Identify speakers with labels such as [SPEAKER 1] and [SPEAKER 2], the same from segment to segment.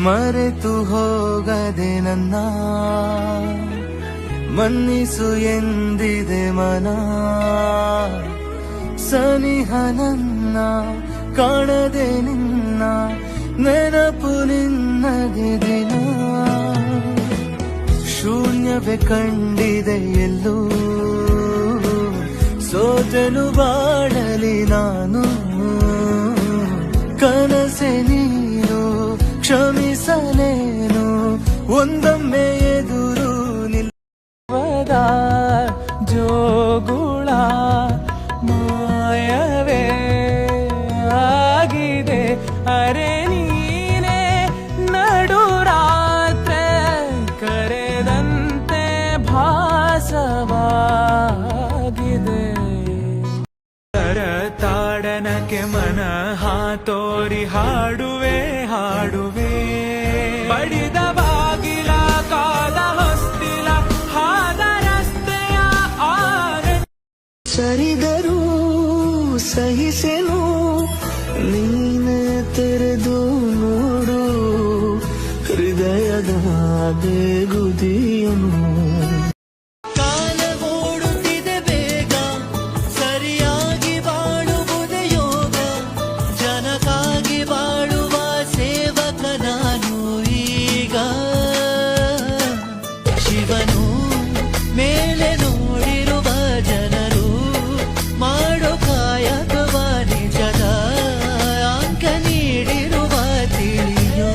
[SPEAKER 1] ಮರೆತು ಹೋಗದೆ ನನ್ನ ಮನ್ನಿಸು ಎಂದಿದೆ ಮನ ಸನಿಹ ನನ್ನ ಕಾಣದೆ ನಿನ್ನ ನೆನಪು ನಿನ್ನದೆ ದಿನ ಶೂನ್ಯವೇ ಕಂಡಿದೆ ಎಲ್ಲೂ ಸೋತನು ಬಾಳಲಿ ನಾನು ಕನಸೆ ನೀನು ಕ್ಷಮಿಸಲೇನು ಒಂದೊಮ್ಮೆ ಎದುರು ನಿಲ್ಲದ ಜೋಗುಳ ಮಾಯವೇ ಆಗಿದೆ ಅರೆ ನೀನೆ ನಡುರಾತ್ರೆ ಕರೆದಂತೆ ಭಾಸವಾಗಿದೆ ತಾಡನಕ್ಕೆ ಮನ ಹಾತೋರಿ ಹಾಡುವೆ ಹಾಡುವೆ ಬಡಿದ ಬಾಗಿಲ ಕಾಲ ಹೊಸ್ತಿಲ ಹಾದ ರಸ್ತೆಯ ಸರಿದರೂ ಸಹಿಸೆನು ನೀನೆ ತೆರೆದು ನೋಡು ಹೃದಯದ ಬೇಗುದಿಯನು ಮೇಲೆ ನೋಡಿರುವ ಜನರು ಮಾಡೋ ಕಾಯಕವ ನಿಜದ ಅಂಕ ನೀಡಿರುವ ತಿಳಿಯೋ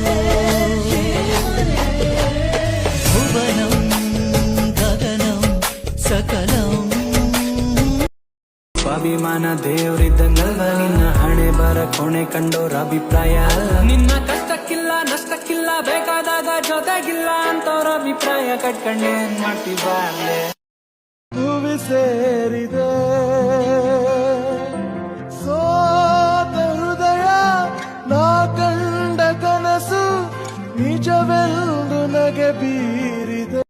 [SPEAKER 1] ಭುವನಂ ಗಗನಂ ಸಕಲಂ ಅಭಿಮಾನ ದೇವ್ರಿದ್ದಂಗಲ್ವ ನಿನ್ನ ಹಣೆ ಬರ ಕೊನೆ ಕಂಡೋರ ಅಭಿಪ್ರಾಯ ನಿನ್ನ ಕಷ್ಟಕ್ಕಿಲ್ಲ ನಷ್ಟಕ್ಕಿಲ್ಲ ಬೇಕಾದಾಗ ಜೊತೆಗಿಲ್ಲ ಅಂತವ್ರ ಅಭಿಪ್ರಾಯ ಕಟ್ಕೊಂಡೆ ಏನ್ ಮಾಡ್ತೀವಿ ಭೂಮಿ ಸೇರಿದೆ ಸೋತ ಹೃದಯ ನಾ ಕಂಡ ಕನಸು ನಿಜವೆಂದು ನಗೆ ಬೀರಿದೆ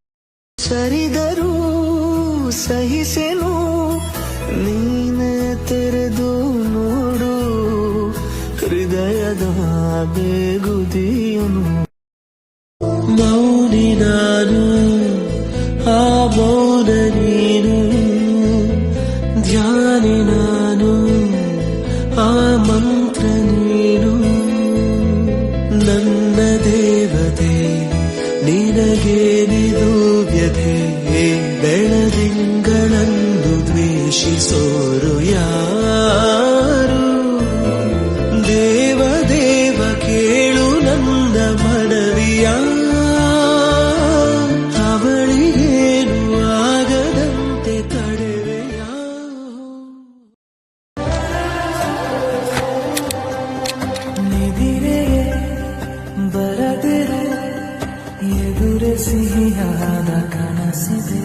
[SPEAKER 1] ಸರಿದರೂ ಸಹಿಸೆನು ನೀನೆ ತೆರೆದು ನೋಡು ಹೃದಯದ ಬೇಗುದಿಯನು ಮೌನಿ ನಾನು ಆ ಮೌನ ನೀನು ಧ್ಯಾನಿ ನಾನು ಆ ಮಂತ್ರ ನೀನು ನನ್ನ ದೇವತೆ ನಿನಗೆ ನಿದು ವ್ಯಥೆ ಬೆಳದಿಂಗಳನ್ನು ದ್ವೇಷಿಸೋರು ಯಾರು ದೇವ ದೇವ ಕೇಳು ನನ್ನ ಮನವಿಯ ಅವಳಿಗೇನು ಆಗದಂತೆ ತಡೆವೆಯ ನಿದಿರೆಯೇ ಬರದಿರೆ ಎದುರೆ ಸಿಹಿಯಾದ ಕನಸಿದೆ